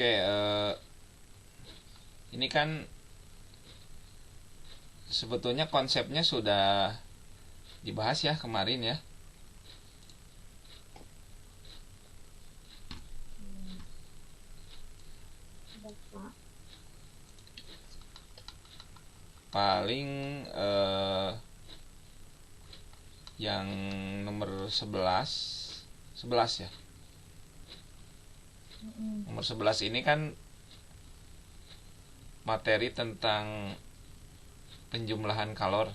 Oke, ini kan sebetulnya konsepnya sudah dibahas ya kemarin ya. Paling yang nomor 11 11 ya. Nomor 11 ini kan materi tentang penjumlahan kalor,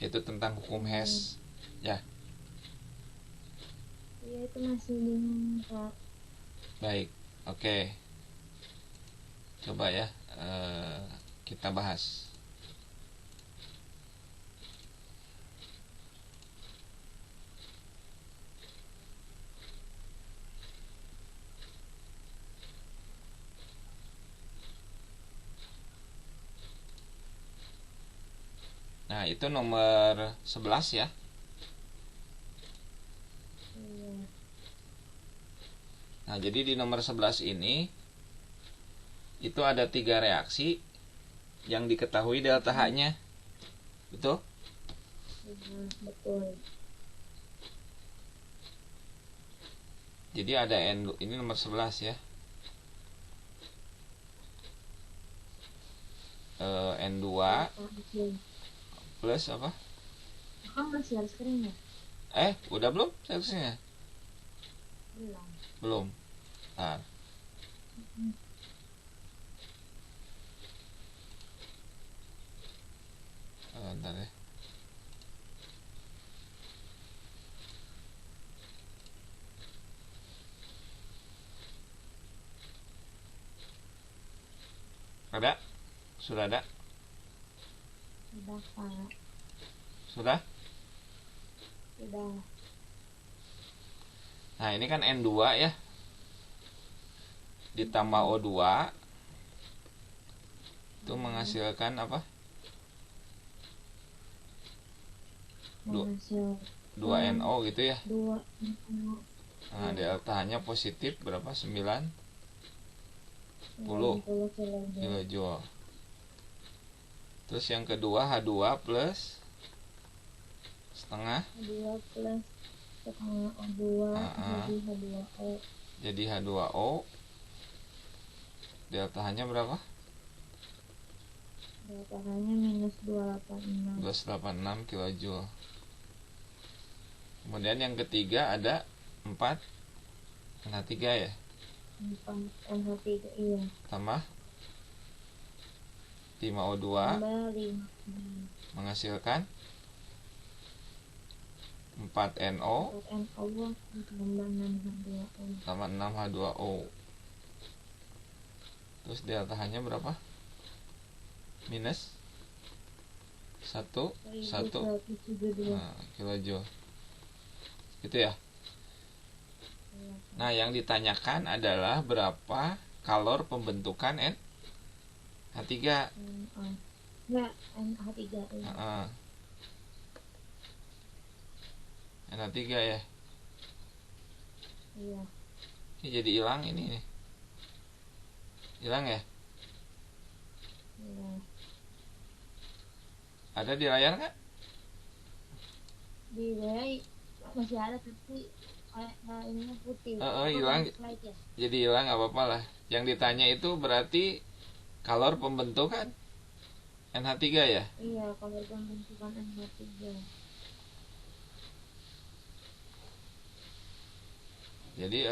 yaitu tentang hukum Hess ya. Iya, itu masih bingung, Kak. Baik, oke, coba ya, kita bahas. Nah, itu nomor 11 ya. Iya. Nah, jadi di nomor 11 ini itu ada 3 reaksi yang diketahui delta H-nya. Betul? Iya, betul. Jadi ada ini nomor 11 ya. N2 plus apa? Kakak masih harus kering ya? Udah belum seharusnya? Belum. Belum. Nah, bentar ya. Ada? Sudah ada? Sudah, Kak. Sudah? Sudah. Nah, ini kan N2 ya. Ditambah O2 itu menghasilkan apa? Menghasilkan 2NO gitu ya. 2 Nah, delta-nya positif berapa? 90 kilojoule. Terus yang kedua H2 plus setengah H2 plus setengah O2 jadi H2O. Jadi H2O. Delta-nya berapa? Delta-nya minus 286. 286 kilojoule. Kemudian yang ketiga ada 4 NH3 ya. 4 NH3, iya. Tambah 5O2 Tambah 5 menghasilkan 4NO 4NO tambah 6H2O. tambah 6H2O. Terus delta-nya berapa? Minus 1 kilojoule. Gitu ya. Nah, yang ditanyakan adalah berapa kalor pembentukan NH3. Enggak, NH3 ini. NH3 ya. Iya. Ini jadi hilang ini nih. Hilang ya? Iya. Ada di layar nggak? Di layar masih ada tapi ininya putih. Hilang. Ya? Jadi hilang nggak apa-apa lah. Yang ditanya itu berarti kalor pembentukan NH3 ya? Iya, kalor pembentukan NH3. Jadi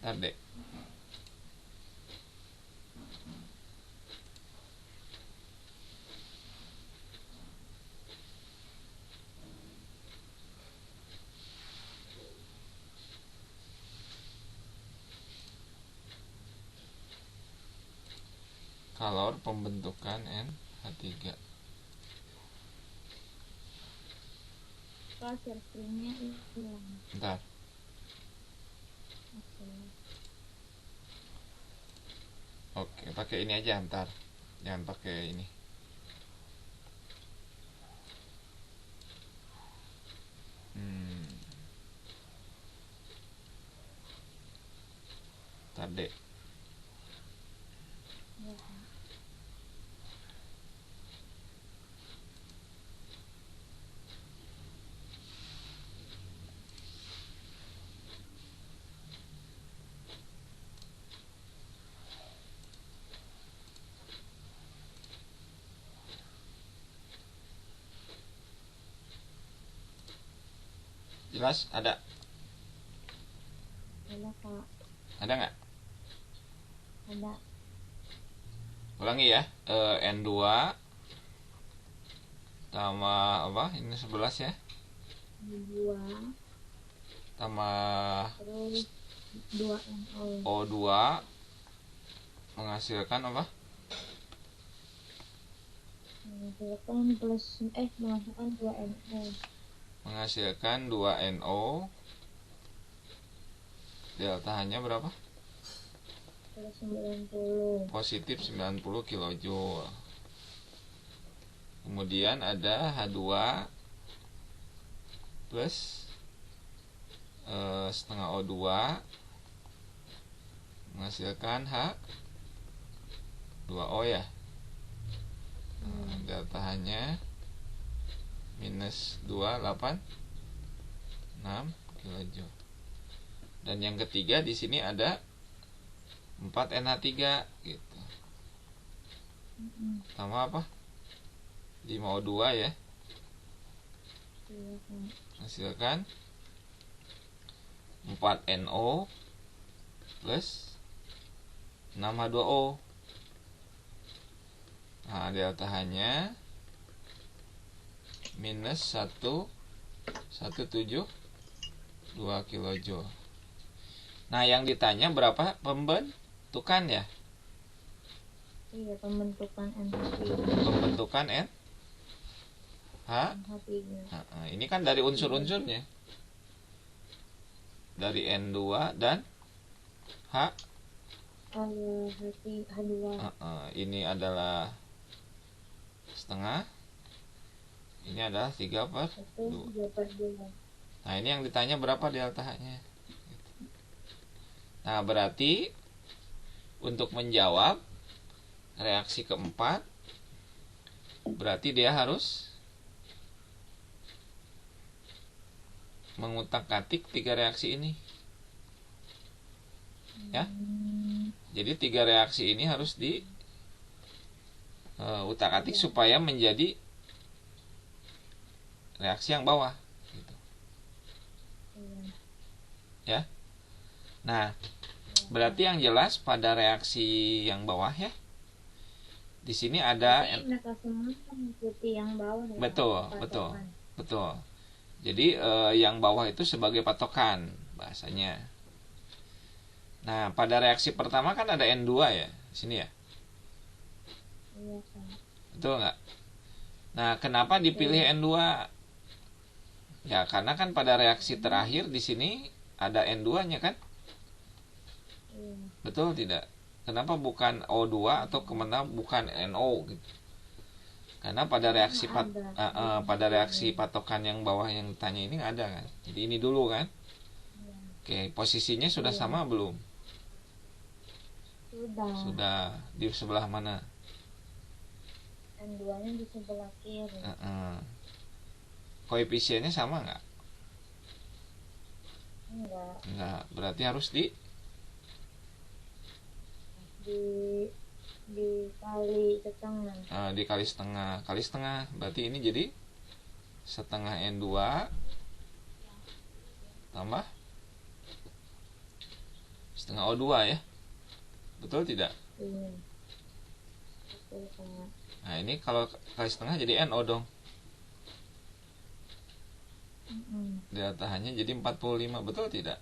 ntar deh. Kalor pembentukan NH3. Share screen-nya hilang. Bentar. Oke, pakai ini aja ntar. Jangan pakai ini. Tadi. Iya, Kak. Jelas? Ada? Ada, Kak. Ada nggak? Ada. Ulangi ya. N2 tambah apa? Ini 11 ya. 2 Tambah terus 2NO. O2 menghasilkan apa? Menghasilkan menghasilkan 2NO. Menghasilkan 2NO. Delta-nya berapa? Plus 90. Positif 90 kilojoule. Kemudian ada H2 plus setengah O2 menghasilkan H2O ya. Delta-nya minus 286 kilojoule. Dan yang ketiga di sini ada 4NH3 gitu. Tambah apa? 5O2 ya. Hasilkan 4NO plus 6H2O. Nah, delta-nya minus 1,172 kilojoule. Nah, yang ditanya berapa pembentukan ya? Iya, pembentukan NH3. Pembentukan NH3. Nah, ini kan dari unsur-unsurnya. Dari N2 dan H2. Ini adalah setengah. Ini adalah 3/2. Nah, ini yang ditanya berapa delta-nya. Nah, berarti untuk menjawab reaksi keempat, berarti dia harus mengutak-atik 3 reaksi ini. Ya. Jadi 3 reaksi ini harus di utak-atik supaya menjadi reaksi yang bawah gitu. Ya. Nah, berarti yang jelas pada reaksi yang bawah ya. Di sini ada mereka semua mengikuti yang bawah ya. Betul. Jadi yang bawah itu sebagai patokan bahasanya. Nah, pada reaksi pertama kan ada N2 ya, di sini ya. Iya, Kak. Betul nggak? Nah, kenapa dipilih N2? Ya, karena kan pada reaksi terakhir di sini ada N2-nya kan? Iya. Betul tidak? Kenapa bukan O2 atau kenapa bukan NO gitu? Karena pada reaksi pada reaksi patokan yang bawah yang tanya ini nggak ada kan? Jadi ini dulu kan? Iya. Oke, posisinya sudah sama belum? Sudah. Di sebelah mana? N2-nya di sebelah kiri. Koefisiennya sama nggak? Enggak. Berarti harus dikali setengah. Dikali setengah. Kali setengah. Berarti ini jadi setengah N2 tambah setengah O2 ya. Betul tidak? Iya. Betul, Kak. Nah, ini kalau kali setengah jadi NO dong. Delta-nya jadi 45. Betul tidak?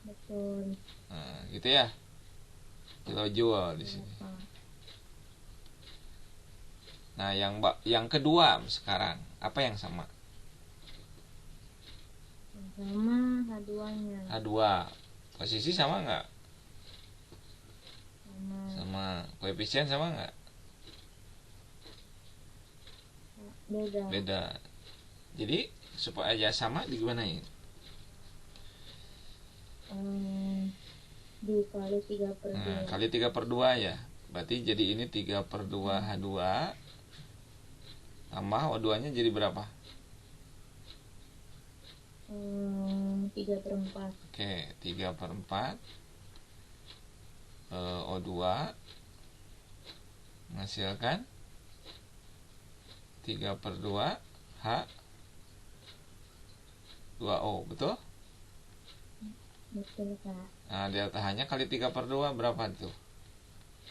Betul. Nah, gitu ya. Kilojoule di sini. Nah, yang kedua sekarang apa yang sama? Sama H2-nya. H2. Posisi sama nggak? Sama. Koefisien sama nggak? Beda. Jadi supaya sama digimanain? Dikali 3/2. Nah, kali 3/2 ya. Berarti jadi ini 3/2 H2 tambah O2 nya jadi berapa? 3/4. Oke, 3/4 O2 menghasilkan 3/2 H2O, betul? Betul, Kak. Nah, delta H-nya kali 3/2 berapa tuh?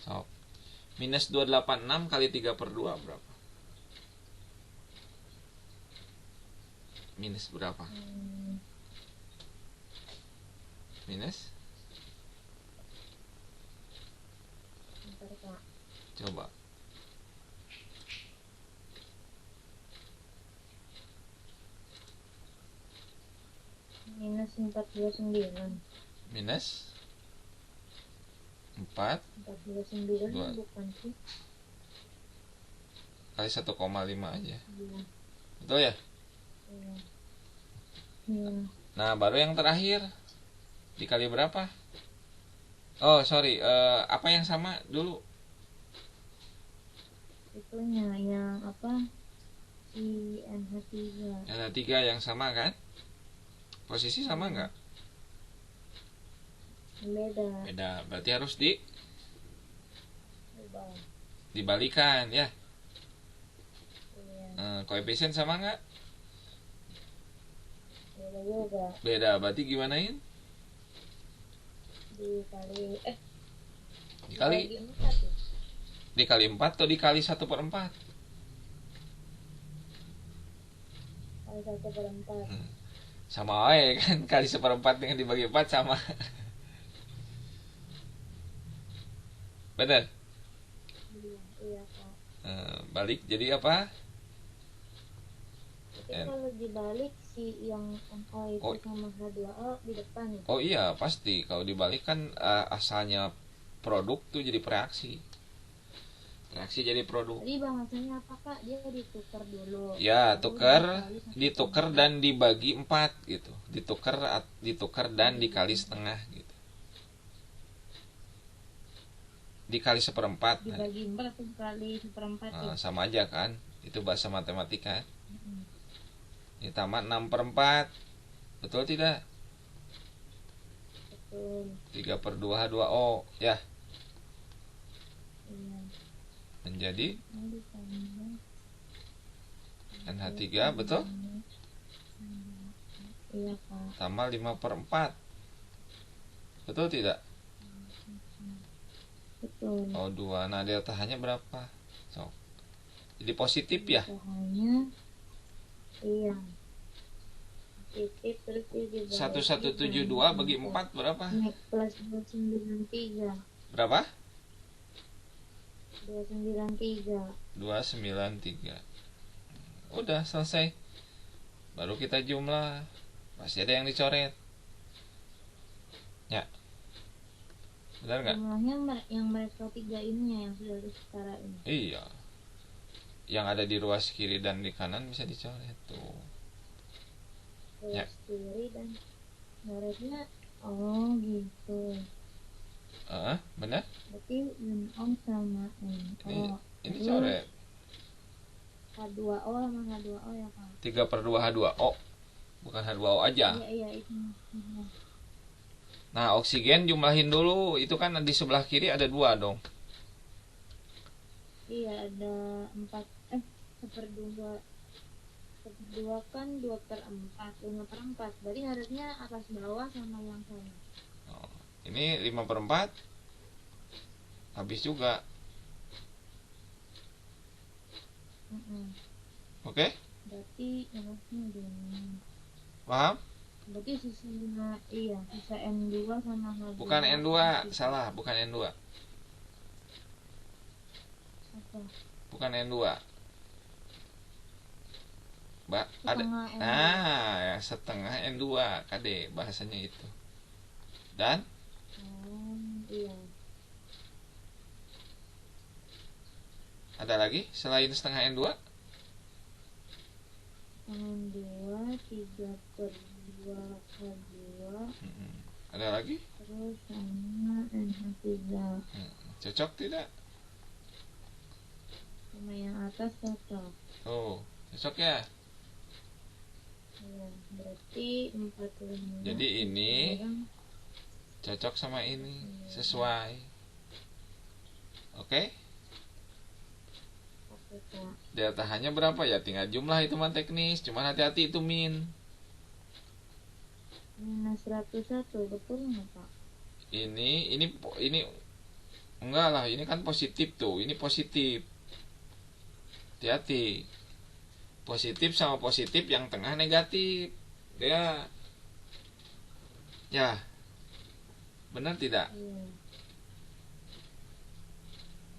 So, minus 286 kali 3/2 berapa? Minus berapa? Minus? Bentar, Kak. Coba. Minus 429. Minus 4 429 Dua. bukan sih? kali 1,5 aja. Iya. Betul ya? Iya. Iya. Nah, baru yang terakhir. Dikali berapa? Oh, sorry. Apa yang sama dulu? Itunya yang apa? Si NH3. NH3 yang sama kan? Posisi sama nggak? Beda. Beda. Berarti harus Ubah. dibalikan ya. Iya. Koefisien sama nggak? Beda juga. Beda. Berarti gimanain? Dikali Dikali 4 ya? dikali 4 atau dikali 1/4? Kali 1/4. Sama aja kan, kali 1/4 dengan dibagi 4 sama. Bener? Iya, Kak. Balik jadi apa? Tapi kalau dibalik si yang NO itu sama H2O di depan ya? Oh iya, pasti. Kalau dibalik kan asalnya produk tuh jadi reaksi. Reaksi jadi produk. Tadi bahasanya apa, Kak? Dia ditukar dulu. Ya, Lalu ditukar dan dibagi 4 gitu. Ditukar dan dikali setengah gitu. Dikali 1/4. Dibagi 4 atau dikali 1/4 ya? Sama aja kan. Itu bahasa matematika. Ini tamat 6/4. Betul tidak? Betul. 3/2 H2O ya. Iya. Menjadi Ditambah NH3, betul? Iya, Kak. Tambah 5/4. Betul tidak? Betul. O2. Nah, delta H-nya berapa? So, jadi positif ya? Hanya iya. Positif terus dibagi 1172 bagi 4 berapa? plus 293. Berapa? 293. 293. Udah selesai. Baru kita jumlah. Pasti ada yang dicoret. Ya. Benar nggak? Jumlahnya yang mereka 3 ini ya, yang sudah disetarain. Iya. Yang ada di ruas kiri dan di kanan bisa dicoret tuh. Ruas kiri dan garisnya gitu. Benar? Berarti NO sama NO. Ini coret. H2O sama H2O ya, Kak? 3/2 H2O. Bukan H2O aja. Iya itu. Nah, oksigen jumlahin dulu. Itu kan di sebelah kiri ada 2 dong. Iya, ada 4. 1/2. 1/2 kan 2/4. 5/4. Berarti harusnya atas bawah sama yang sana. Ini 5/4. Habis juga. Oke? Berarti harusnya gini. Paham? Berarti sisa N2 sama H2. Bukan N2, salah, bukan N2. Apa? Bukan N2. Ada. Setengah N2. Ya, setengah N2 KD bahasanya itu. Dan Iya. ada lagi selain setengah N2? Tangan 2, 3/2/2. Ada lagi? Terus sama NH3. Cocok tidak? Sama yang atas cocok. Oh, cocok ya. Ya, berarti 45. Jadi ini sekarang cocok sama ini, sesuai. Oke? oke Kak. Delta H-nya berapa ya? Tinggal jumlah, itu mah teknis. Cuman hati-hati itu min. Minus 101, betul nggak Pak? Ini enggak lah, ini kan positif tuh. Ini positif. Hati-hati. Positif sama positif, yang tengah negatif. Ya. Ya. Benar tidak? Iya.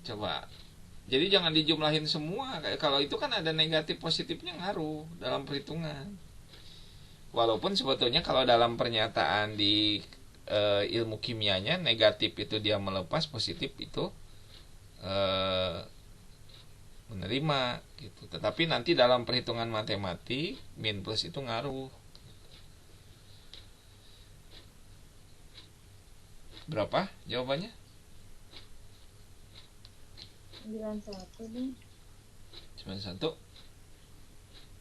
Coba. Jadi jangan dijumlahin semua. Kalau itu kan ada negatif positifnya ngaruh dalam perhitungan. Walaupun sebetulnya kalau dalam pernyataan di ilmu kimianya, negatif itu dia melepas, positif itu menerima gitu. Tetapi nanti dalam perhitungan matematik min plus itu ngaruh. Berapa jawabannya? 91 nih. 91.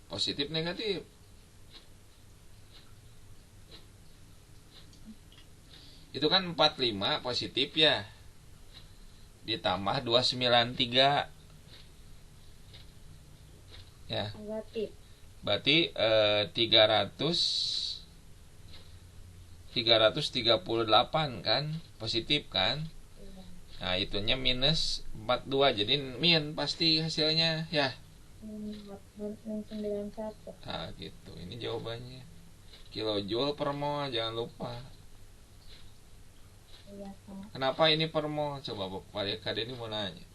Positif negatif. Itu kan 45 positif ya. Ditambah 293. Ya. Negatif. Berarti 338 kan, positif kan. Iya. Nah, itunya minus 42, jadi min pasti hasilnya ya. Min 91. Nah, gitu. Ini jawabannya. Kilojoule per mol, jangan lupa. Iya Kak. Kenapa ini per mol? Coba Pak Kade ini mau nanya.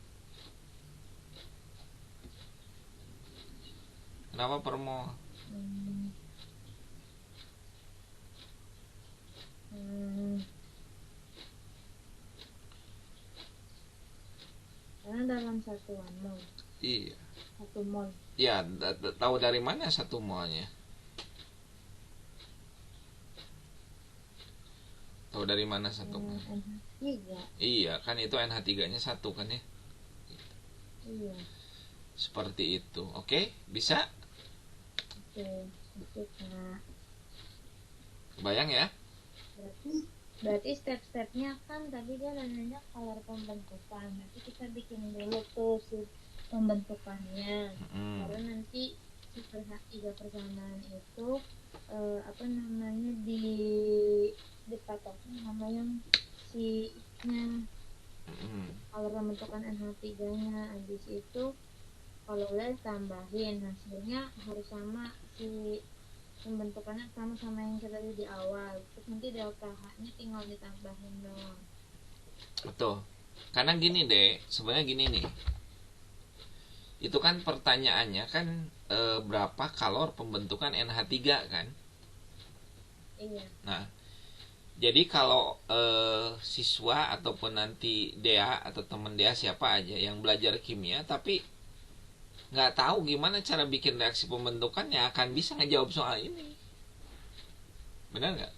Kenapa per mol? Karena dalam satuan mol. Iya. 1 mol. Ya, tahu dari mana 1 molnya? Tahu dari mana 1 mol? NH3. Iya, kan itu NH3-nya 1 kan ya? Iya. Seperti itu. Oke, bisa? Oke, itu Kak. Bayang ya? Berarti step-stepnya kan tadi dia nanya color pembentukan. Nanti kita bikin dulu tuh si pembentukannya. Baru nanti si tiga persamaan itu dipatokin sama yang si nya color pembentukan NH3-nya. Habis itu kalau udah tambahin hasilnya harus sama, si pembentukannya sama yang kita tadi di awal. Terus nanti delta H-nya tinggal ditambahin doang. Betul. Karena gini deh, sebenarnya gini nih. Itu kan pertanyaannya kan berapa kalor pembentukan NH3 kan? Iya. Nah, jadi kalau siswa ataupun nanti Dea atau teman Dea siapa aja yang belajar kimia tapi nggak tahu gimana cara bikin reaksi pembentukannya, akan bisa ngejawab soal ini. Benar nggak?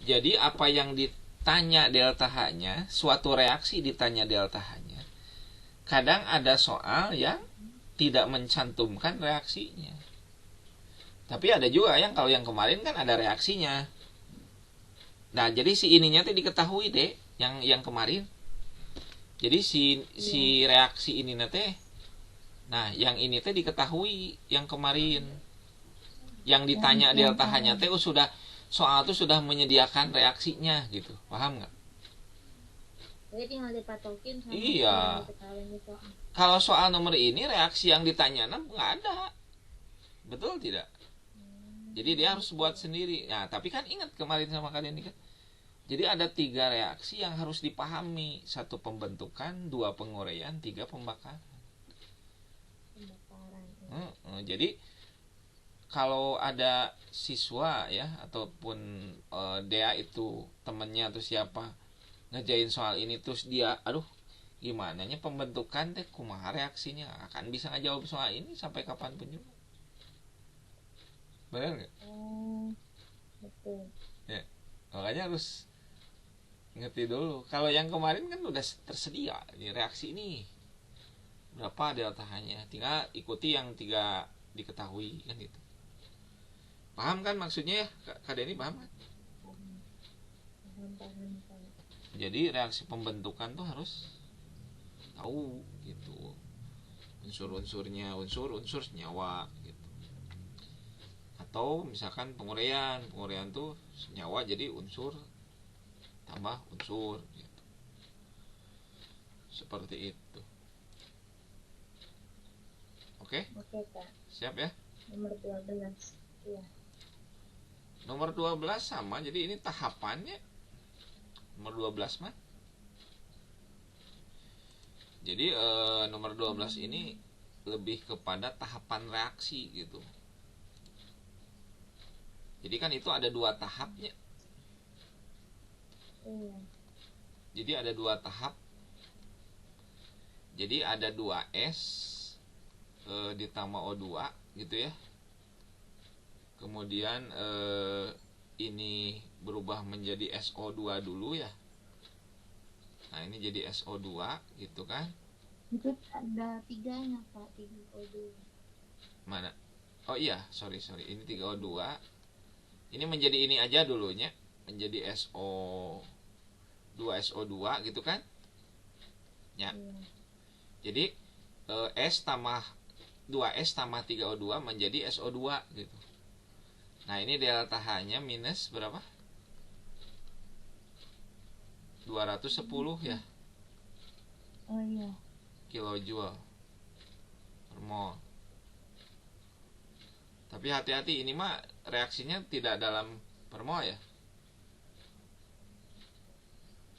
Jadi apa yang ditanya delta H-nya, suatu reaksi ditanya delta H-nya, kadang ada soal yang tidak mencantumkan reaksinya. Tapi ada juga yang kalau yang kemarin kan ada reaksinya. Nah, jadi si ininya tuh diketahui deh, yang kemarin. Jadi si reaksi ini teh, nah yang ini teh diketahui yang kemarin. Yang ditanya delta H-nya teh sudah soal tuh sudah menyediakan reaksinya gitu. Paham nggak? Jadi tinggal dipatokin sama iya. Kalau soal nomor ini reaksi yang ditanya nggak ada. Betul tidak? Jadi dia harus buat sendiri. Nah, tapi kan ingat kemarin sama kalian ini kan. Jadi ada 3 reaksi yang harus dipahami. 1 pembentukan, 2 penguraian, 3 pembakaran. Jadi kalau ada siswa ya ataupun Dea itu temennya atau siapa ngerjain soal ini terus dia gimana nya pembentukan teh kumaha reaksinya, akan bisa ngejawab soal ini sampai kapanpun juga. Benar nggak? Betul. Ya, makanya harus ngerti dulu. Kalau yang kemarin kan udah tersedia ini reaksi ini berapa delta H-nya, tinggal ikuti yang 3 diketahui kan gitu. Paham kan maksudnya ya, Kak Denny, paham kan? Paham. Jadi reaksi pembentukan tuh harus tahu gitu. Unsur-unsurnya, unsur senyawa gitu. Atau misalkan penguraian tuh senyawa jadi unsur tambah unsur gitu. Seperti itu. Oke? Oke, Kak. Siap ya? Nomor 12. Iya. Nomor 12 sama, jadi ini tahapannya. Nomor 12 mah. Jadi nomor 12 ini lebih kepada tahapan reaksi gitu. Jadi kan itu ada 2 tahapnya. Iya. Jadi ada 2 tahap. Jadi ada 2S ditambah O2 gitu ya. Kemudian ini berubah menjadi SO2 dulu ya. Nah ini jadi SO2 gitu kan. Itu ada 3-nya, Pak. 3O2. Mana? Oh iya, sorry. Ini 3O2. Ini menjadi ini aja dulunya. Menjadi SO2 gitu kan. Ya. Iya. Jadi S tambah 2S tambah 3O2 menjadi SO2 gitu. Nah ini delta H-nya minus berapa? 210 ya. Oh iya. Kilojoule per mol. Tapi hati-hati, ini mah reaksinya tidak dalam per mol ya.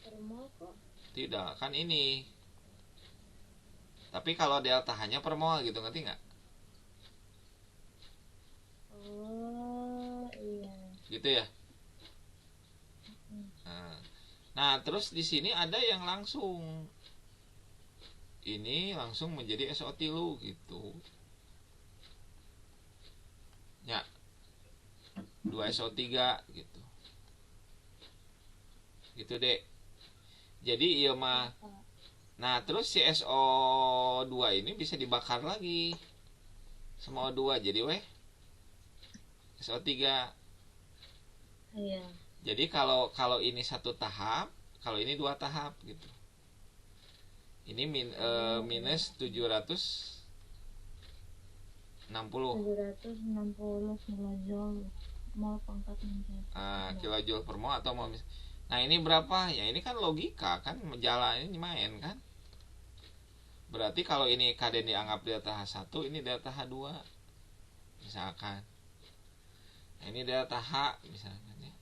Per mol kok. Tidak, kan ini. Tapi kalau delta H-nya per mol gitu, ngerti nggak? Oh iya. Gitu ya. Nah, terus di sini ada yang langsung ini langsung menjadi SO3 gitu. Ya. 2SO3 gitu. Gitu, Dek. Jadi iya mah. Nah, terus si SO2 ini bisa dibakar lagi sama O2 jadi SO3. Iya. Jadi kalau ini 1 tahap, kalau ini 2 tahap gitu. Ini minus 760 kilojoule mol pangkat 1. kilojoule per mol atau mol. Nah ini berapa? Ya ini kan logika kan, jalan ini main kan. Berarti kalau ini Kden dianggap delta H1, ini delta H2 misalkan. Nah ini delta H misalkan ya.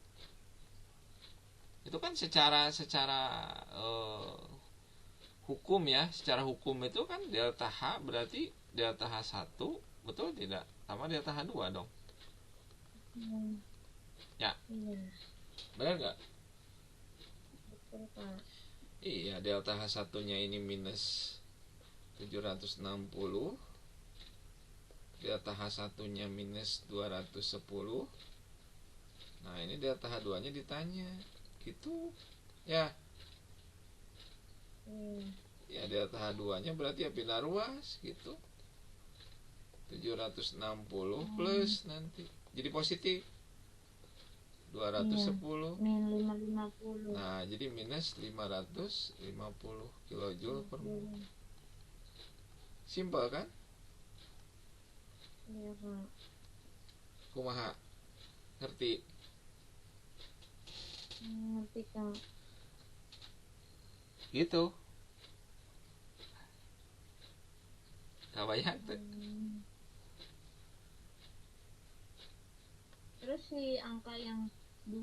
Itu kan secara hukum ya, secara hukum itu kan delta H berarti delta H1, betul tidak? Sama delta H2 dong. Ya. Iya. Benar nggak? Betul, Pak. Iya, delta H1-nya ini minus 760. Delta H1-nya minus 210. Nah, ini delta H2-nya ditanya. Gitu. Ya. Ya, delta H2-nya berarti ya pindah ruas gitu. 760 plus nanti jadi positif 210. Min 550. Nah, jadi minus 550 kilojoule per mol. Simpel kan? Iya, Pak. Kumaha? Ngerti? Ngerti, Kak. Gitu. Kabayang tuh. Terus si angka yang 2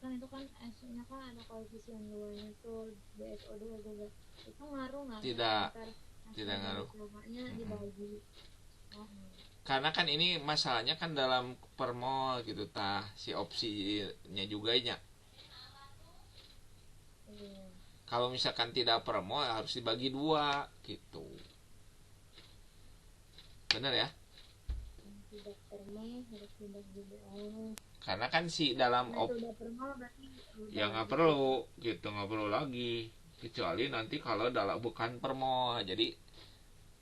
kan itu kan S-nya kan ada koefisien 2-nya tuh DSO2 juga. Itu ngaruh nggak? Tidak ngaruh. Dibagi. Karena kan ini masalahnya kan dalam per mol gitu tah, si opsinya juga nya. Iya. Kalau misalkan tidak per mol harus dibagi 2 gitu. Bener ya? tidak termol harus tidak GBO. Karena kan si dalam Nah, itu udah termol berarti ya nggak perlu gitu, nggak perlu lagi, kecuali nanti kalau dalam bukan permol. Jadi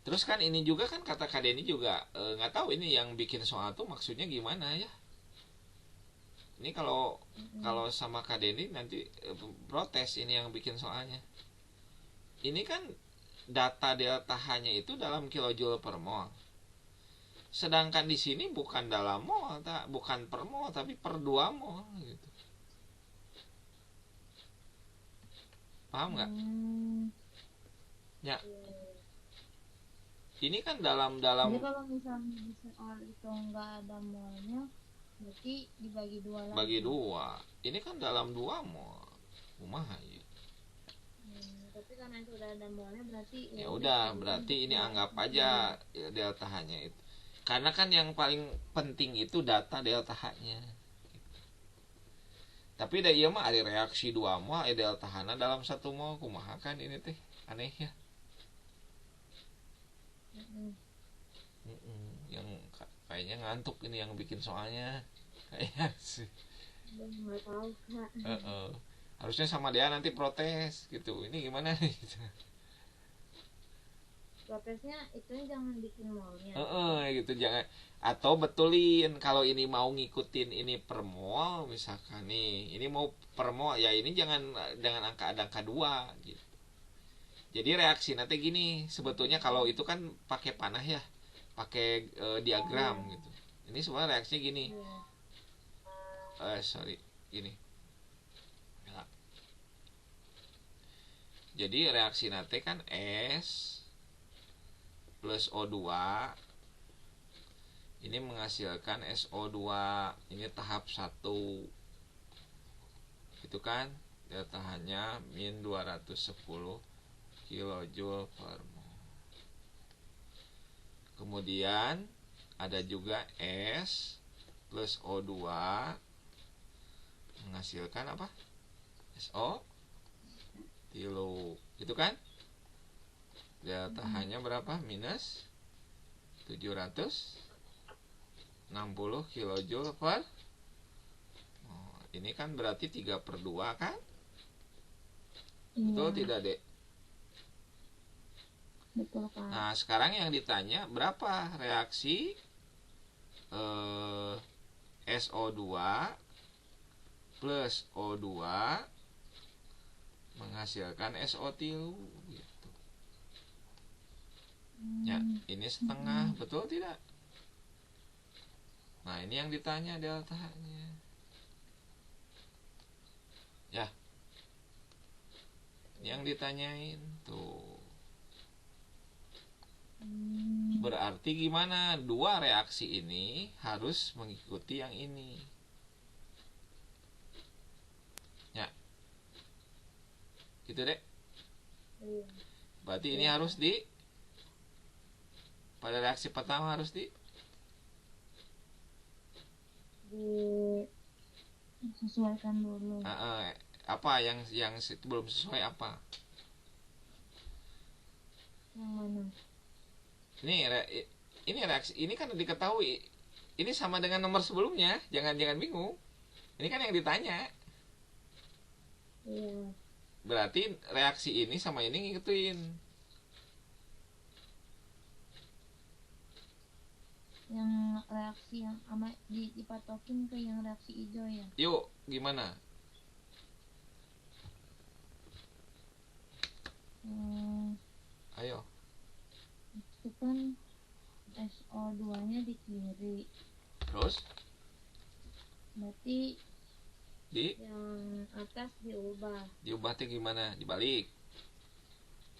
terus kan ini juga kan kata Kak Denny juga nggak tahu ini yang bikin soal tuh maksudnya gimana ya. Ini kalau kalau sama Kak Denny nanti protes ini yang bikin soalnya. Ini kan data delta H-nya itu dalam kilojoule per mol. Sedangkan di sini bukan dalam mol, bukan per mol tapi per 2 mol gitu. Paham nggak? Ya. Ini kan dalam. Jadi kalau misalnya di soal itu nggak ada molnya, berarti dibagi 2 lagi. Bagi 2. Ini kan dalam 2 mol. Kumaha ya? Tapi karena itu udah ada molnya berarti ya udah berarti ini anggap aja ya, delta H-nya itu. Karena kan yang paling penting itu data delta H-nya. Tapi da ieu mah ada reaksi 2 mol delta H-na dalam 1 mol. Kumaha kan ini teh? Aneh ya. Yang kayaknya ngantuk ini yang bikin soalnya. Kayaknya sih. Nggak tahu Kak. Harusnya sama dia nanti protes gitu. Ini gimana nih? Protesnya itu jangan bikin molnya. Gitu jangan, atau betulin kalau ini mau ngikutin ini per mol misalkan nih, ini mau per mol ya ini jangan dengan angka 2 gitu. Jadi reaksi nanti gini, sebetulnya kalau itu kan pakai panah ya, pakai diagram gitu. Ini semua reaksinya gini. Sorry, gini. Ya. Jadi reaksi nanti kan S plus O2 ini menghasilkan SO2. Ini tahap 1 itu kan delta H-nya min 210 kilojoule per mol. Kemudian ada juga S plus O2 menghasilkan apa? SO tilu. Itu kan? Delta H-nya berapa? Minus 760 kilojoule per. Ini kan berarti 3/2 kan? Betul tidak, Dek? Betul, Kak. Nah, sekarang yang ditanya berapa reaksi SO2 plus O2 menghasilkan SO3 gitu. Ya, ini setengah, betul tidak? Nah, ini yang ditanya delta-nya. Ya. Yang ditanyain tuh. Berarti gimana? 2 reaksi ini harus mengikuti yang ini. Ya. Gitu, Dek. Berarti ini harus pada reaksi pertama harus disesuaikan dulu. Apa yang belum sesuai apa? Yang mana? Ini reaksi ini kan diketahui. Ini sama dengan nomor sebelumnya. Jangan bingung. Ini kan yang ditanya. Iya. Berarti reaksi ini sama ini ngikutin. Yang reaksi yang sama dipatokin ke yang reaksi hijau ya. Yuk, gimana? Ayo. Itu kan SO2-nya di kiri. Terus? Berarti yang atas diubah. Diubah tuh gimana? Dibalik.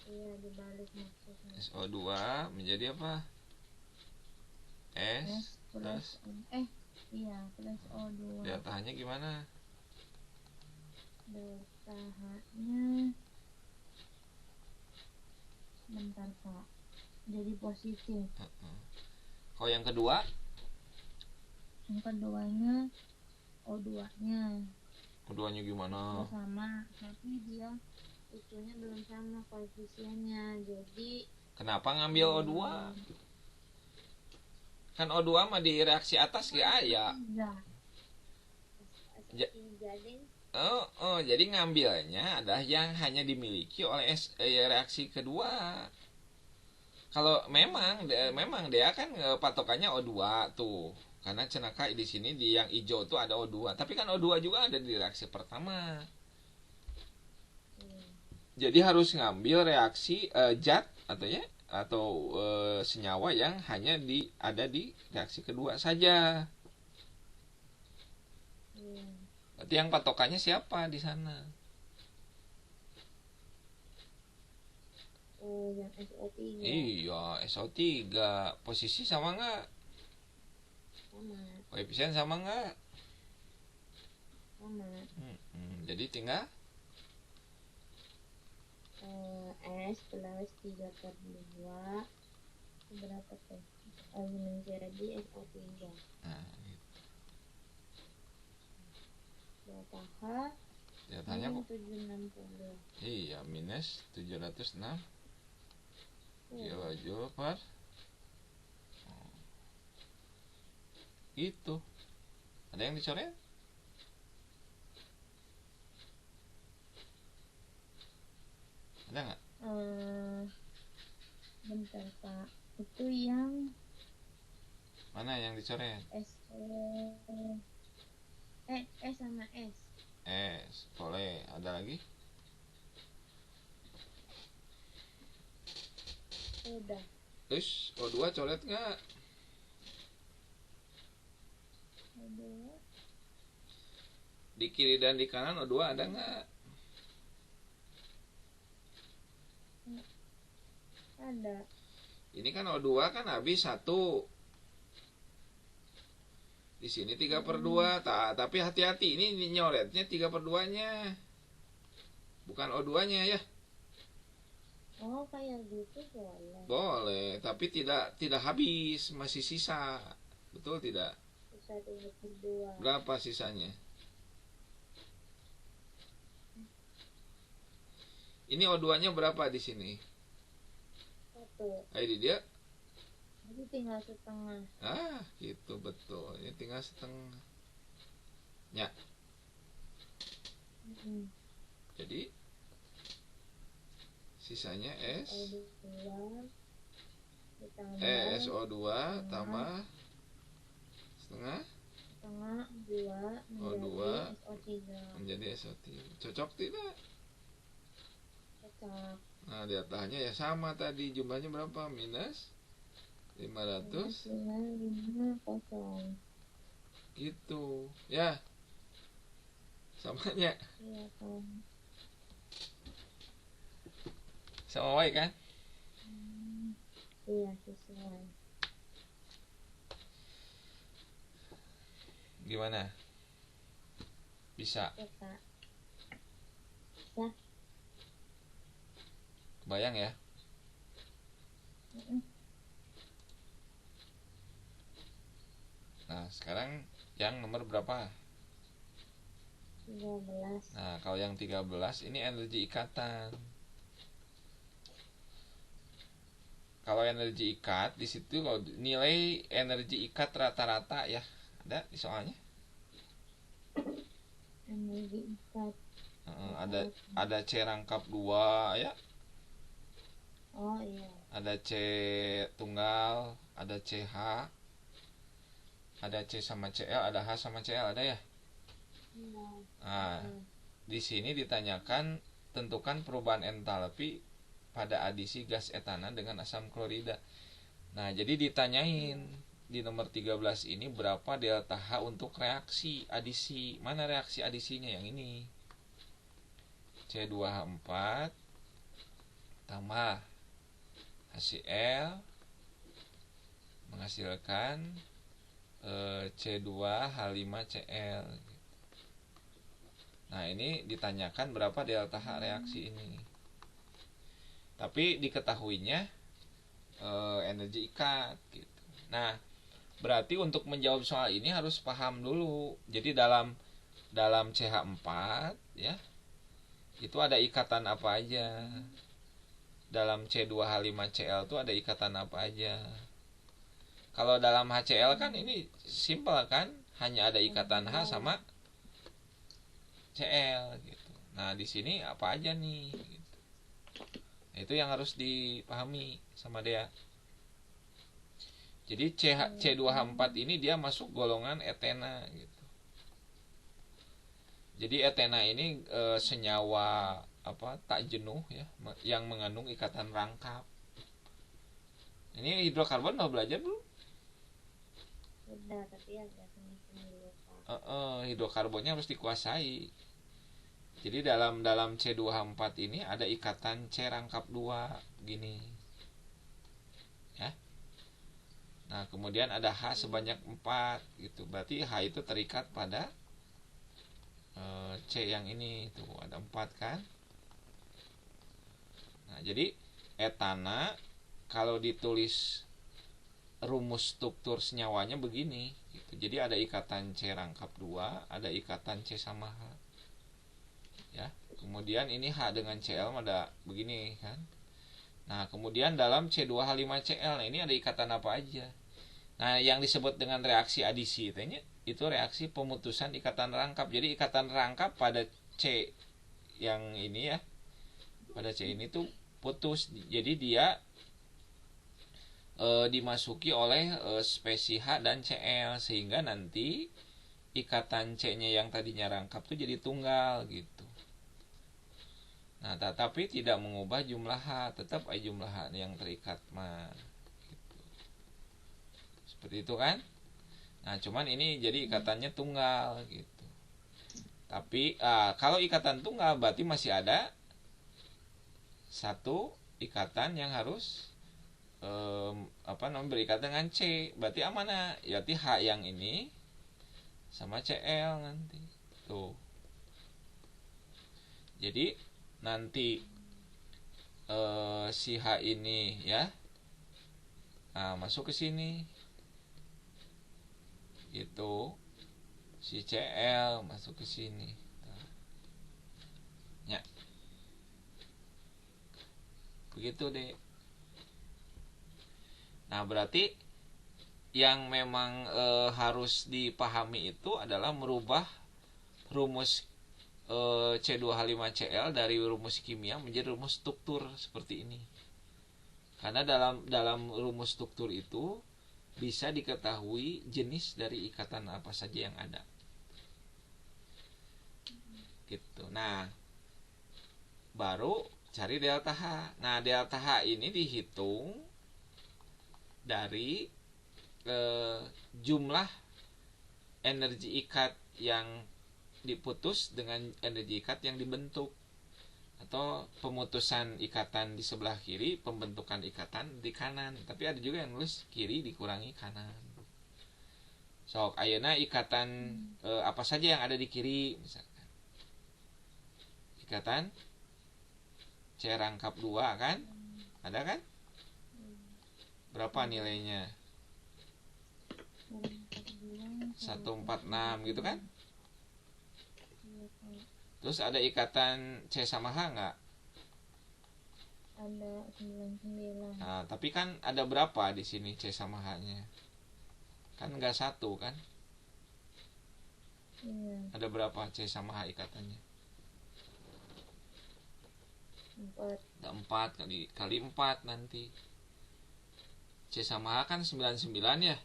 Iya, dibalik maksudnya. SO2 menjadi apa? S plus plus O2. delta H-nya gimana? Delta H-nya bentar, Kak. Jadi positif. Kalau yang kedua? Yang keduanya O2-nya. O2-nya gimana? Sama, tapi dia itunya belum sama koefisiennya. Jadi kenapa ngambil O2? Kan O2 mah di reaksi atas gak aya. Jadi ngambilnya adalah yang hanya dimiliki oleh reaksi kedua. Kalau memang dia kan patokannya O2 tuh. Karena cenaka di sini di yang hijau tuh ada O2. Tapi kan O2 juga ada di reaksi pertama. Jadi harus ngambil reaksi zat atau senyawa yang hanya ada di reaksi kedua saja. Berarti yang patokannya siapa di sana? Yang SO3. Iya, SO3. Posisi sama nggak? Sama. Koefisien sama nggak? Sama. Jadi tinggal S plus 3/2 berapa tuh? Menjadi SO3. Nah, gitu. Delta H 760. Iya, minus 706 kilojoule per itu. Ada yang dicoret? Ada nggak? Bentar Pak, itu yang mana yang dicoret? S sama S. S, boleh. Ada lagi? Udah. Terus O2 coret nggak? O2. Di kiri dan di kanan O2 ada nggak? Ada. Ini kan O2 kan habis 1. Di sini 3/2. Tapi hati-hati, ini nyoretnya 3/2-nya. Bukan O2-nya ya. Oh, kayak gitu boleh. Boleh, tapi tidak habis, masih sisa. Betul tidak? Sisa 3/2. Berapa sisanya? Ini O2-nya berapa di sini? 1. Ini dia. Jadi tinggal setengah. Gitu betul. Ini tinggal setengah. Ya. Jadi sisanya SO2 tambah setengah O2 menjadi SO3. Cocok tidak? Cocok. Nah, deltanya ya sama tadi, jumlahnya berapa? Minus 500. Gitu. Ya. Samanya. Iya kan. Sama baik kan? Iya, sesuai. Gimana? Bisa? Bisa. Kebayang ya? Nah, sekarang yang nomor berapa? 13. Nah, kalau yang 13 ini energi ikatan. Kalau energi ikat di situ kalau nilai energi ikat rata-rata ya ada di soalnya. Energi ikat. Ada C rangkap 2 ya. Oh iya. Ada C tunggal, ada CH, ada C sama CL, ada H sama CL, ada ya. Nah, di sini ditanyakan tentukan perubahan entalpi pada adisi gas etana dengan asam klorida. Nah, jadi ditanyain di nomor 13 ini berapa delta H untuk reaksi adisi. Mana reaksi adisinya? Yang ini. C2H4 tambah HCl menghasilkan C2H5Cl. Nah, ini ditanyakan berapa delta H reaksi ini. Tapi diketahuinya energi ikat gitu. Nah, berarti untuk menjawab soal ini harus paham dulu. Jadi dalam CH4 ya, itu ada ikatan apa aja. Dalam C2H5Cl itu ada ikatan apa aja. Kalau dalam HCl kan ini simpel kan, hanya ada ikatan H sama Cl gitu. Nah di sini apa aja nih? Gitu. Nah, itu yang harus dipahami sama dia. Jadi C2H4 ini dia masuk golongan etena gitu. Jadi etena ini senyawa tak jenuh ya, yang mengandung ikatan rangkap. Ini hidrokarbon udah belajar belum? Udah, tapi agak seni-seni lupa. Hidrokarbonnya harus dikuasai. Jadi dalam C2H4 ini ada ikatan C rangkap 2 gini. Ya. Nah, kemudian ada H sebanyak 4 gitu. Berarti H itu terikat pada C yang ini tuh ada 4 kan. Nah, jadi etana kalau ditulis rumus struktur senyawanya begini gitu. Jadi ada ikatan C rangkap 2, ada ikatan C sama H. Ya. Kemudian ini H dengan Cl ada begini kan. Nah, kemudian dalam C2H5Cl ini ada ikatan apa aja? Nah, yang disebut dengan reaksi adisi itu reaksi pemutusan ikatan rangkap. Jadi ikatan rangkap pada C yang ini ya, pada C ini tuh putus. Jadi dia dimasuki oleh spesi H dan Cl sehingga nanti ikatan C-nya yang tadinya rangkap tuh jadi tunggal gitu. Nah, tetapi tidak mengubah jumlah H, tetap aja jumlah H yang terikat mah. Gitu. Seperti itu kan? Nah, cuman ini jadi ikatannya tunggal gitu. Tapi kalau ikatan tunggal berarti masih ada satu ikatan yang harus berikat dengan C. Berarti mana? Berarti H yang ini sama Cl nanti. Tuh. Jadi nanti si H ini ya masuk ke sini gitu, si Cl masuk ke sini ya, begitu deh. Nah berarti yang memang harus dipahami itu adalah merubah rumus C2H5Cl dari rumus kimia menjadi rumus struktur seperti ini. Karena dalam rumus struktur itu bisa diketahui jenis dari ikatan apa saja yang ada. Gitu. Nah, baru cari delta H. Nah, delta H ini dihitung dari jumlah energi ikat yang diputus dengan energi ikat yang dibentuk, atau pemutusan ikatan di sebelah kiri, pembentukan ikatan di kanan. Tapi ada juga yang nulis kiri dikurangi kanan. Sok ayeuna ikatan apa saja yang ada di kiri misalkan. Ikatan C rangkap 2 kan? Ada kan? Berapa nilainya? 146 gitu kan? Terus ada ikatan C sama H nggak? Ada 99. Nah, tapi kan ada berapa di sini C sama H-nya? Kan nggak satu kan? Iya. Ada berapa C sama H ikatannya? 4. Ada 4 kali 4 nanti. C sama H kan 99 ya? Iya.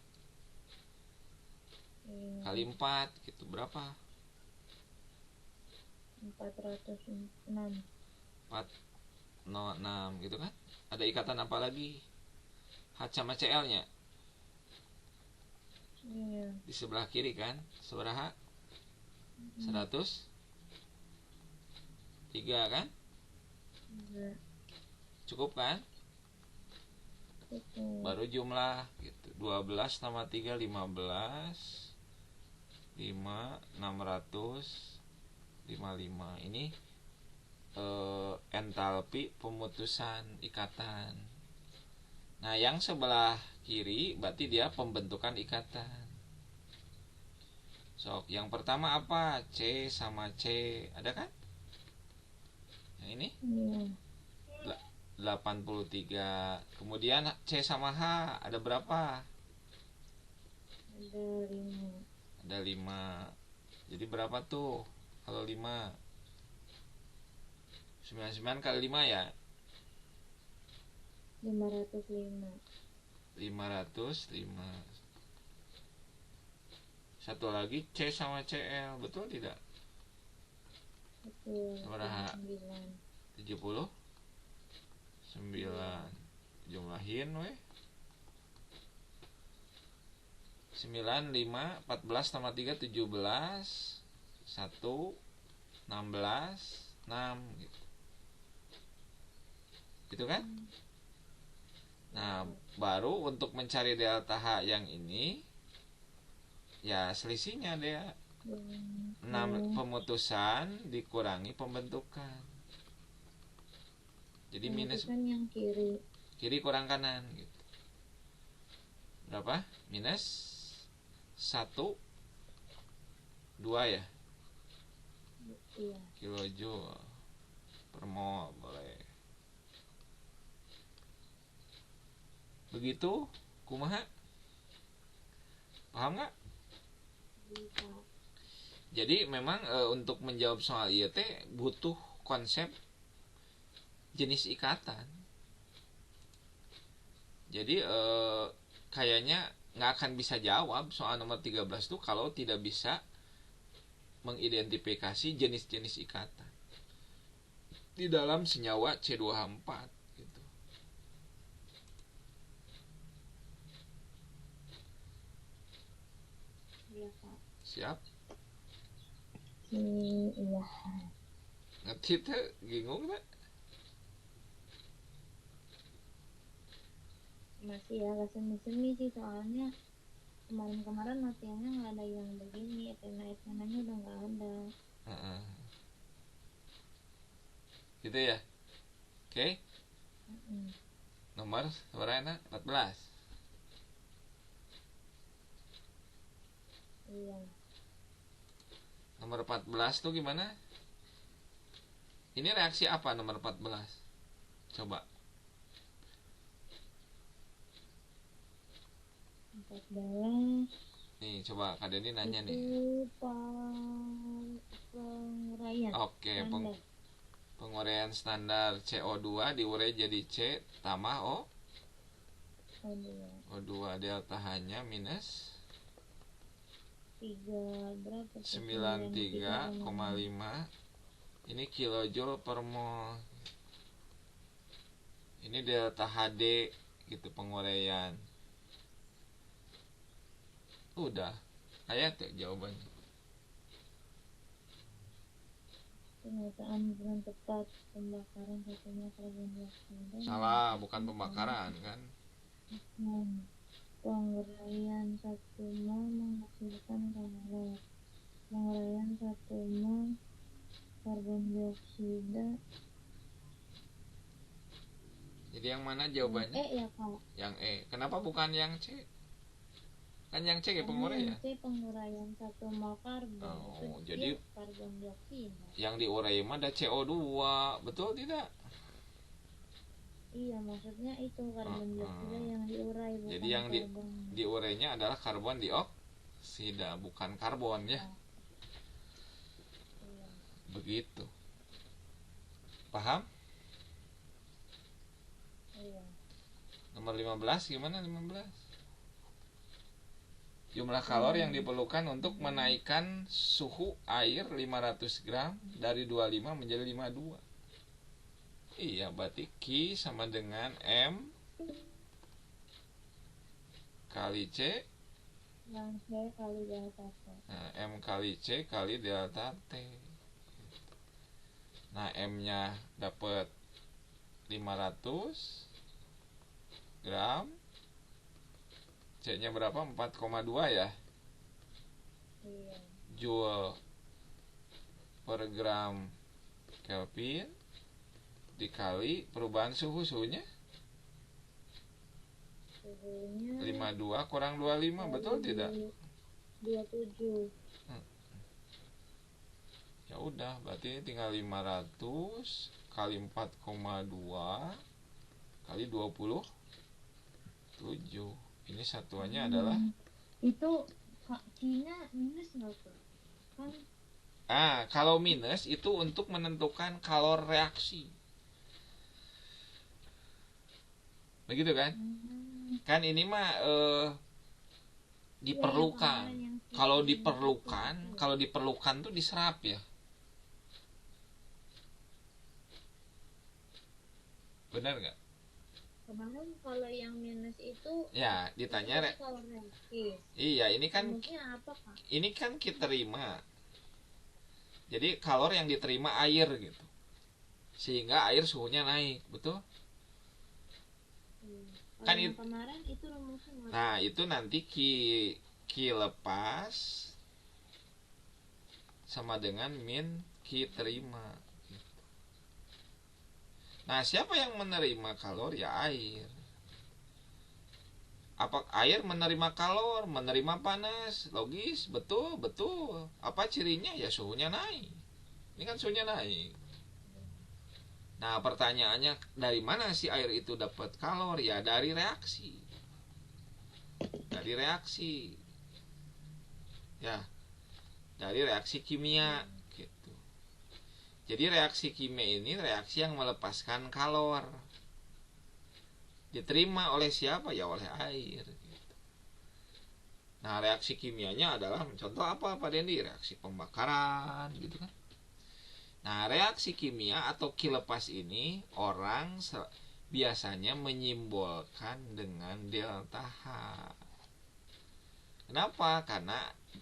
Kali 4 gitu berapa? 406. 406 gitu kan? Ada ikatan apa lagi? H sama Cl-nya Iya. di sebelah kiri kan? Seberapa? 100 3 kan? Iya. Cukup kan? Cukup. Baru jumlah gitu. 12 tambah 3 15 5 600 55. Ini entalpi pemutusan ikatan. Nah, yang sebelah kiri berarti dia pembentukan ikatan. Sok, yang pertama apa? C sama C. Ada kan? Yang ini? Iya. 83. Kemudian C sama H ada berapa? Ada 5. Ada 5. Jadi berapa tuh kalau 5? 99 kali 5 ya? 505. 505. Satu lagi C sama CL, betul tidak? Betul. Berapa? 9. 79. Jumlahin weh. 9, 5, 14 tambah 3, 17. 1, 16, 6 gitu. Gitu kan? Nah, baru untuk mencari delta H yang ini, ya selisihnya dia 6 pemutusan dikurangi pembentukan. Jadi minus yang kiri kurang kanan gitu. Berapa? Minus 1, 2 ya? Iya. Kilojoule per mol boleh. Begitu, kumaha? Paham nggak? Bisa. Jadi memang untuk menjawab soal IET butuh konsep jenis ikatan. Jadi kayaknya nggak akan bisa jawab soal nomor 13 itu kalau tidak bisa mengidentifikasi jenis-jenis ikatan di dalam senyawa C2H4 gitu. Iya, Pak. Siap? Iya. Ngerti tuh, bingung tak? Masih ya, gak semi-semi sih soalnya kemarin-kemarin latihannya nggak ada yang begini, etena-etenanya udah nggak ada. Gitu ya. Oke. Nomor berapa? 14. Iya. Nomor 14 tuh gimana? Ini reaksi apa nomor 14? Coba. 14. Nih, coba Kak Denny nanya nih. Penguraian. Oke, penguraian standar CO2 diurai jadi C tambah O2 delta H-nya minus 93,5. Ini kilojoule per mol. Ini delta HD gitu penguraian. Udah, ayat ya jawabannya. Pernyataan belum tepat, pembakaran satunya karbon dioksida. Salah, bukan pembakaran kan? Penguraian 1 mol menghasilkan kalori. Penguraian 1 mol karbon dioksida. Jadi yang mana jawabannya? Yang E ya, Kak. Yang E. Kenapa bukan yang C? Kan yang C penguraian. Yang C penguraian 1 mol karbon. Oh, jadi karbon dioksida. Yang diurai mah ada CO2, betul tidak? Iya, maksudnya itu karbon dioksida yang diurai, bukan. Jadi yang diurainya adalah karbon dioksida, bukan karbon ya. Iya. Begitu. Paham? Iya. Nomor 15 gimana 15? Jumlah kalori yang diperlukan untuk menaikkan suhu air 500 gram dari 25 menjadi 52. Iya, berarti Q sama dengan M kali C. Yang C kali delta T. Nah, M kali C kali delta T. Nah, M-nya dapat 500 gram. C-nya berapa? 4,2 ya? Iya. Joule per gram Kelvin dikali perubahan suhunya 52 kurang 25, betul tidak? 27. Ya udah, berarti tinggal 500 kali 4,2 kali 27. Ini satuannya adalah Itu Cina minus nggak tuh? Kan Kalau minus itu untuk menentukan kalor reaksi. Begitu kan? hmm, Kan ini mah iya yang diperlukan. kemarin yang si Kalau minus itu diperlukan, betul. kalau diperlukan tuh diserap ya. Benar nggak? Kemarin kalau yang minus Ya, itu ditanya berarti kalau reaktif. iya, Rumusnya apa kak? ini kan kita terima. Jadi kalor yang diterima air gitu. Sehingga air suhunya naik, betul? Hmm. Kalau Kan yang it, kemarin itu rumusnya apa? nah, itu nanti ki lepas sama dengan min ki terima. Nah, siapa yang menerima kalor? Ya air. Apa air menerima kalor, menerima panas? Logis, betul, betul. Apa cirinya? Ya suhunya naik. Ini kan suhunya naik. Nah, pertanyaannya dari mana si air itu dapat kalor? Ya dari reaksi. Dari reaksi. Ya, dari reaksi kimia Hmm. gitu. Jadi reaksi kimia ini reaksi yang melepaskan kalor. Diterima oleh siapa? Ya oleh air. Nah, reaksi kimianya adalah contoh apa Pak Dendi? Reaksi pembakaran gitu kan. Nah, reaksi kimia atau kilepas ini orang biasanya menyimbolkan dengan delta H. Kenapa? Karena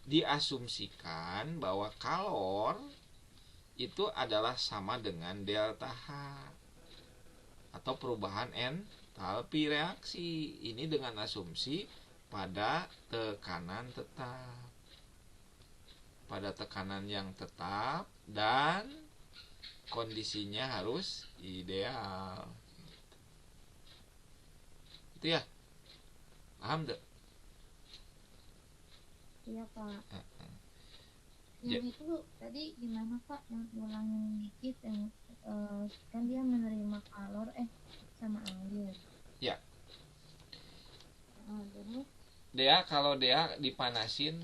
diasumsikan bahwa kalor itu adalah sama dengan delta H atau perubahan entalpi reaksi. Ini dengan asumsi pada tekanan tetap. Pada tekanan yang tetap dan kondisinya harus ideal. Itu ya. Paham deh? Iya kak. Ya, Yang itu tadi gimana kak? Yang ulangin dikit yang kan dia menerima kalor sama air. ya. Terus Dia dipanasin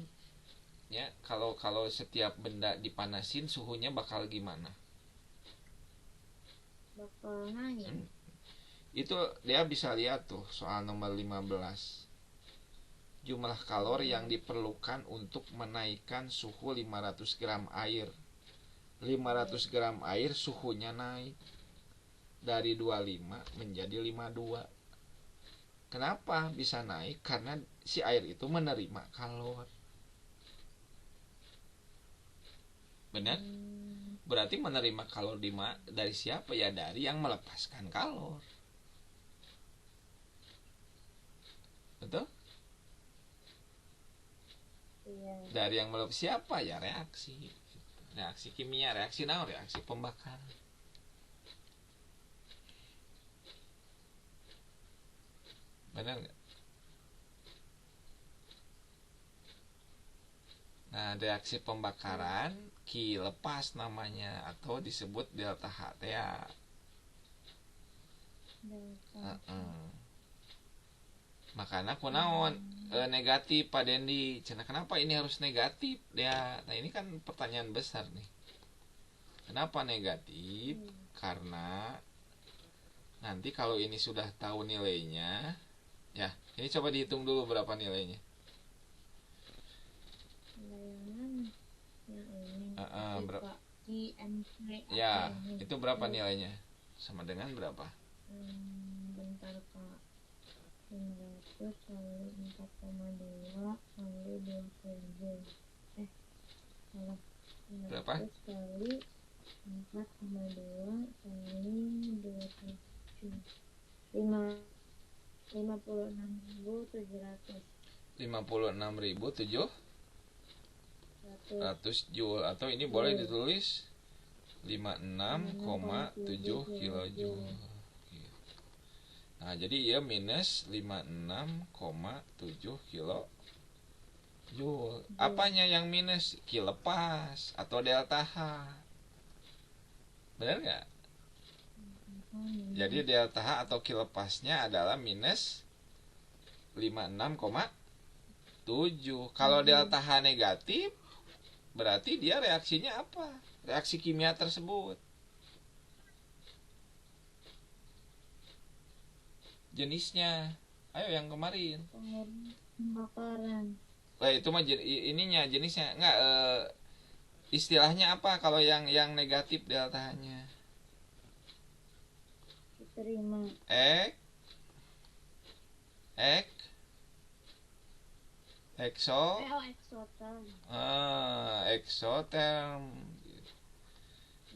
ya, kalau setiap benda dipanasin suhunya bakal gimana? bakal naik. Hmm. Itu dia bisa lihat tuh soal nomor 15. Jumlah kalor yang diperlukan untuk menaikkan suhu 500 gram air. 500 gram air suhunya naik dari 25 menjadi 52. Kenapa bisa naik? Karena si air itu menerima kalor. Benar? Hmm, Berarti menerima kalor dari siapa? Ya dari yang melepaskan kalor. Betul? iya. Dari yang melepaskan siapa? Ya reaksi. Reaksi kimia, reaksi naon? Reaksi pembakaran. Benar nggak? Nah, reaksi pembakaran ki lepas namanya atau disebut delta H ya. Delta. Makanya kunaon negatif Pak Dendi. Cina kenapa ini harus negatif? Ya, nah ini kan pertanyaan besar nih. Kenapa negatif? Karena nanti kalau ini sudah tahu nilainya, ya, ini coba dihitung dulu berapa nilainya. Yang mana? Yang ini. Berapa? IMC Ya, apa ini? itu berapa nilainya? Sama dengan berapa? Bentar kak. 500 kali 4,2 kali 27. Salah. Berapa? 500 kali 4,2 kali 27. 56.700. 56.700 joule atau ini boleh ditulis 56,7 kilojoule. Nah, jadi ya minus 56,7 kilo joule. Apanya yang minus? Kilepas atau delta H. Benar nggak? Jadi delta H atau kilepasnya adalah minus 56,7 7. Kalau delta H negatif, berarti dia reaksinya apa? Reaksi kimia tersebut. Jenisnya. Ayo yang kemarin. Pembakaran. Itu mah ininya jenisnya. Enggak, istilahnya apa kalau yang negatif deltanya? Diterima. Eksoterm. Eksoterm.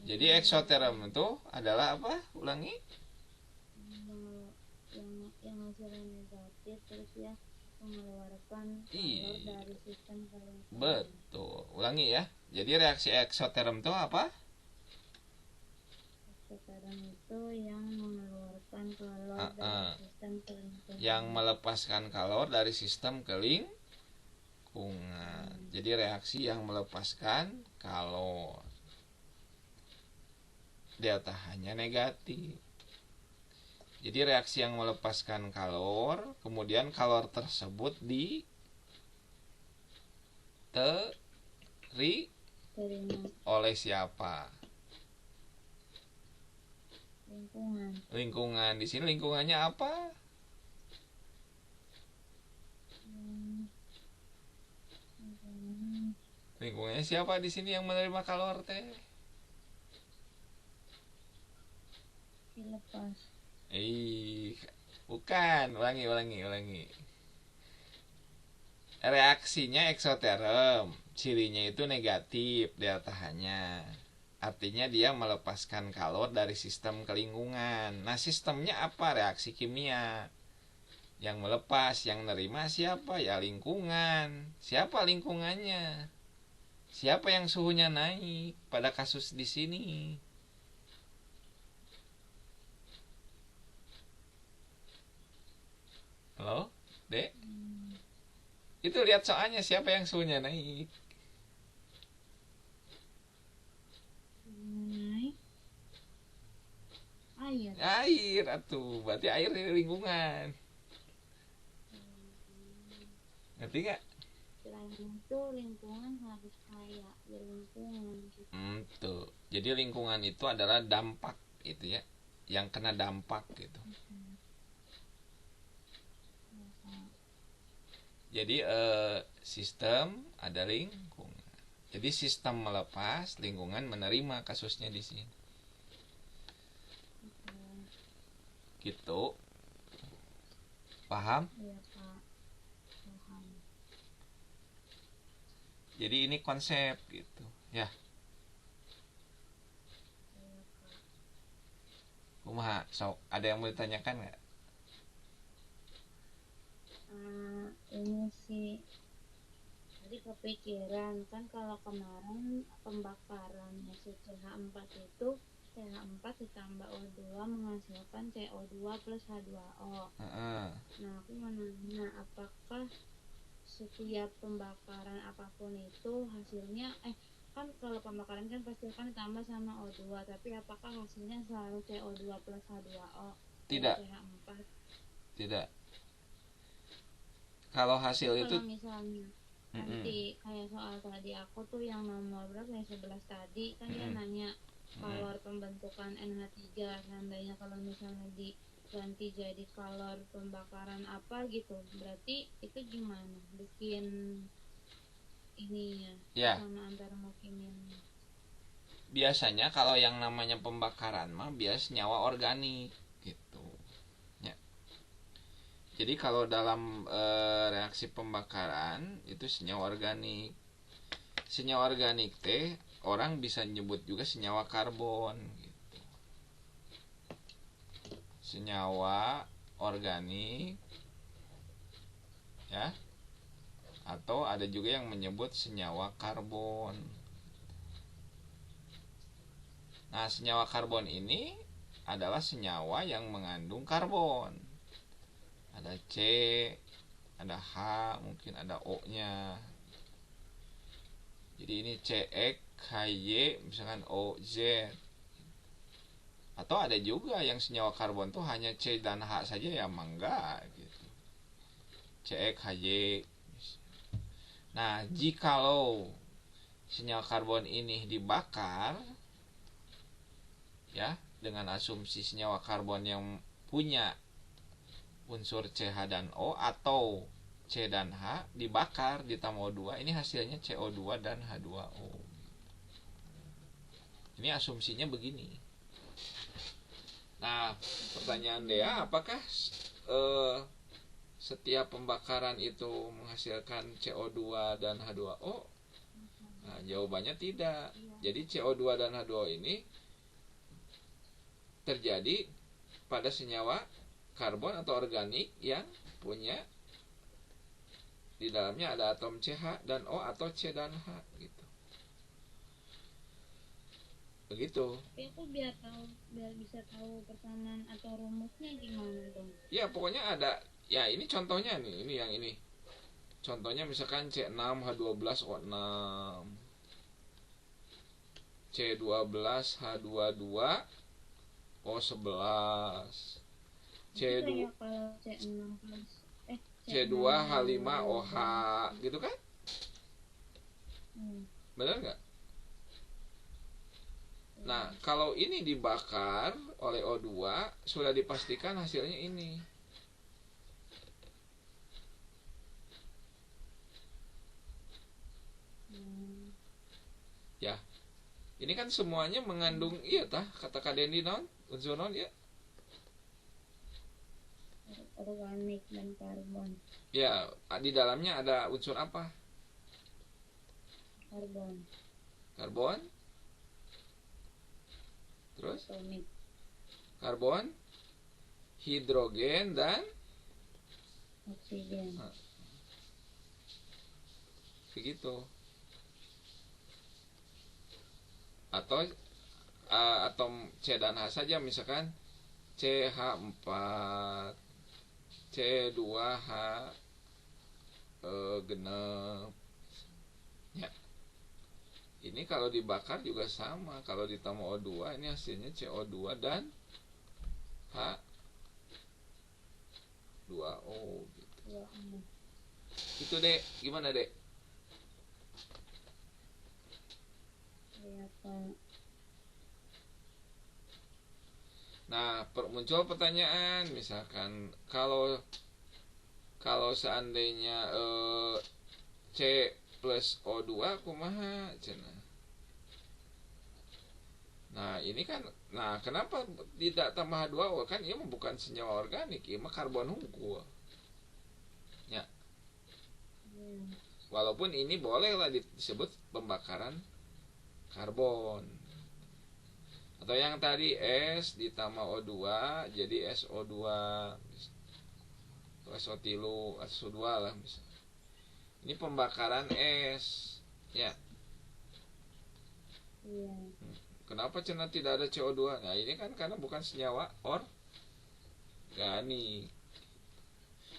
Jadi eksoterm itu adalah apa? Ulangi. Yang hasilnya negatif terus ya mengeluarkan kalor dari sistem kelingkungan. Betul. Ulangi ya. Jadi reaksi eksoterm itu apa? Eksoterm itu yang mengeluarkan kalor dari sistem kelingkungan. Yang melepaskan kalor dari sistem kelingkungan. Jadi reaksi yang melepaskan kalor. Delta H-nya negatif. Jadi reaksi yang melepaskan kalor, kemudian kalor tersebut diterima oleh siapa? Lingkungan. Di sini lingkungannya apa? Lingkungannya siapa di sini yang menerima kalor teh? Dilepas. Bukan. Ulangi. Reaksinya eksoterm, cirinya itu negatif delta H-nya. Artinya dia melepaskan kalor dari sistem kelingkungan. Nah, sistemnya apa? Reaksi kimia. Yang melepas, yang nerima siapa? Ya lingkungan. Siapa lingkungannya? Siapa yang suhunya naik pada kasus di sini? Halo, Dek? Itu lihat soalnya siapa yang suhunya naik. Air atuh, berarti air di lingkungan. Ngerti gak? Selain itu lingkungan harus kaya lingkungan gitu. Tuh. Jadi lingkungan itu adalah dampak itu ya, yang kena dampak gitu. Jadi sistem ada lingkungan. Jadi sistem melepas, lingkungan menerima kasusnya di sini. Gitu. Paham? Iya, Pak. Paham. Jadi ini konsep gitu, ya. Kumaha, sok ada yang mau ditanyakan nggak? Ini sih tadi kepikiran kan kalau kemarin pembakaran hasil CH4 itu CH4 ditambah O2 menghasilkan CO2 plus H2O. Nah, aku mau nanya apakah setiap pembakaran apapun itu hasilnya kan kalau pembakaran kan pasti kan ditambah sama O2, tapi apakah hasilnya selalu CO2 plus H2O? Tidak. CH4. Tidak. Kalau hasil kalau itu misalnya nanti kayak soal tadi aku tuh yang nomor berapa ya 11 tadi kan dia nanya kalor pembentukan NH3, seandainya kalau misalnya diganti jadi kalor pembakaran apa gitu, berarti itu gimana bikin ininya ya. Sama antara kimia. Biasanya kalau yang namanya pembakaran mah bias senyawa organik gitu. Jadi kalau dalam reaksi pembakaran itu senyawa organik. Senyawa organik teh orang bisa nyebut juga senyawa karbon gitu. Senyawa organik ya. Atau ada juga yang menyebut senyawa karbon. Nah, senyawa karbon ini adalah senyawa yang mengandung karbon. Ada C, ada H, mungkin ada O-nya. Jadi ini CX, HY, misalkan OZ. Atau ada juga yang senyawa karbon tuh hanya C dan H saja ya, enggak gitu. CX, HY. Nah, jikalau senyawa karbon ini dibakar, ya, dengan asumsi senyawa karbon yang punya unsur CH dan O atau C dan H dibakar ditambah O2, ini hasilnya CO2 dan H2O. Ini asumsinya begini. Nah, pertanyaan Dea, apakah setiap pembakaran itu menghasilkan CO2 dan H2O? Nah, jawabannya tidak. Jadi CO2 dan H2O ini terjadi pada senyawa karbon atau organik yang punya di dalamnya ada atom CH dan O atau C dan H gitu. Begitu. Tapi aku biar bisa tahu persamaan atau rumusnya gimana dong? Ya, pokoknya ada. Ya, ini contohnya nih, ini yang ini. Contohnya misalkan C6H12O6, C12H22O11, C2 C2H5OH gitu kan? Benar nggak? Nah, kalau ini dibakar oleh O2, sudah dipastikan hasilnya ini. Ya, ini kan semuanya mengandung iya tah kata kadeni non unsur non ya. Organik dan karbon. Ya, di dalamnya ada unsur apa? Karbon. Karbon. Terus? Atomik. Karbon, hidrogen dan oksigen. Nah, begitu. Atau atom C dan H saja misalkan CH4, C2H genep. Ya. Ini kalau dibakar juga sama. Kalau ditambah O2 ini hasilnya CO2 dan H2O gitu. Ya. Itu Dek, gimana Dek? Ya, Pak. Nah, muncul pertanyaan, misalkan kalau seandainya C plus O2 kumaha cenah. Nah, ini kan, nah kenapa tidak tambah H2O? Kan ini bukan senyawa organik, ini mah karbon unggul. Ya. Walaupun ini bolehlah disebut pembakaran karbon. Atau yang tadi S ditambah O2 jadi SO2 atau SO3 SO2 lah misalnya. Ini pembakaran S ya. Iya. Kenapa cenah tidak ada CO2? Nah, ini kan karena bukan senyawa organik.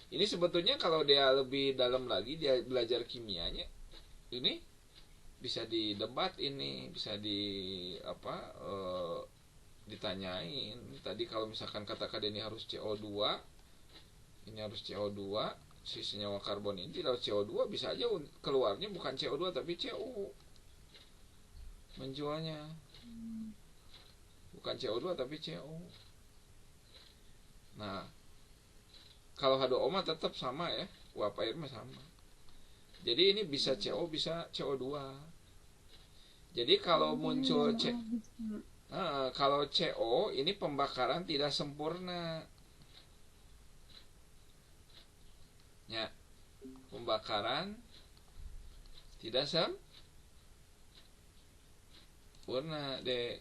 Ini sebetulnya kalau dia lebih dalam lagi, dia belajar kimianya, ini bisa didebat, ini bisa ditanyain. Tadi kalau misalkan katakan ini harus CO2, ini harus CO2, si senyawa karbon ini tidak CO2, bisa aja keluarnya bukan CO2 tapi CO. Menjualnya bukan CO2 tapi CO. Nah, kalau H2O mah tetap sama ya, uap air mah sama. Jadi ini bisa CO, bisa CO2. Jadi kalau muncul kalau CO ini pembakaran tidak sempurna. Ya, pembakaran tidak sempurna, Dek.